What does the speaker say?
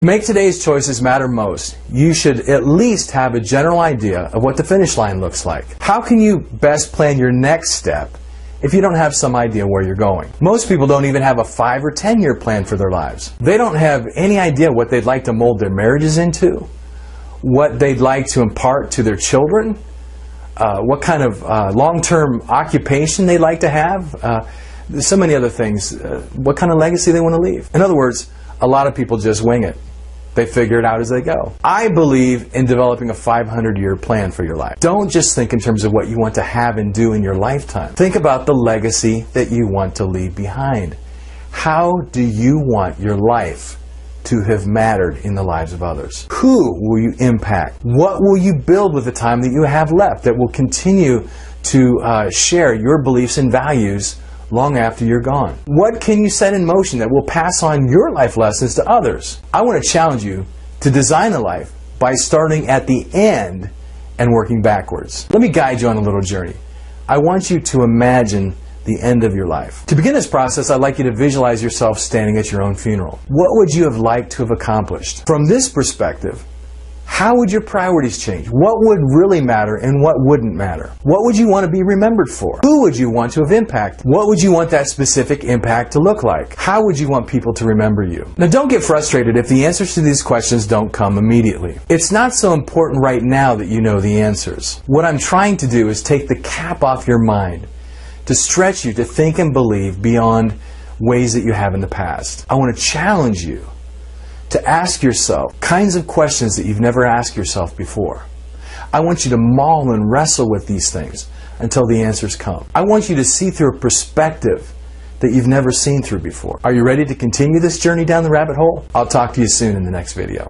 Make today's choices matter most. You should at least have a general idea of what the finish line looks like. How can you best plan your next step if you don't have some idea where you're going? Most people don't even have a 5 or 10-year plan for their lives. They don't have any idea what they'd like to mold their marriages into, what they'd like to impart to their children, what kind of long-term occupation they'd like to have, so many other things, what kind of legacy they want to leave. In other words, a lot of people just wing it. They figure it out as they go. I believe in developing a 500-year plan for your life. Don't just think in terms of what you want to have and do in your lifetime. Think about the legacy that you want to leave behind. How do you want your life to have mattered in the lives of others? Who will you impact? What will you build with the time that you have left that will continue to share your beliefs and values long after you're gone? What can you set in motion that will pass on your life lessons to others? I want to challenge you to design a life by starting at the end and working backwards. Let me guide you on a little journey. I want you to imagine the end of your life. To begin this process, I'd like you to visualize yourself standing at your own funeral. What would you have liked to have accomplished? From this perspective, how would your priorities change? What would really matter and what wouldn't matter? What would you want to be remembered for? Who would you want to have impacted? What would you want that specific impact to look like? How would you want people to remember you? Now, don't get frustrated if the answers to these questions don't come immediately. It's not so important right now that you know the answers. What I'm trying to do is take the cap off your mind, to stretch you to think and believe beyond ways that you have in the past. I want to challenge you to ask yourself kinds of questions that you've never asked yourself before. I want you to maul and wrestle with these things until the answers come. I want you to see through a perspective that you've never seen through before. Are you ready to continue this journey down the rabbit hole? I'll talk to you soon in the next video.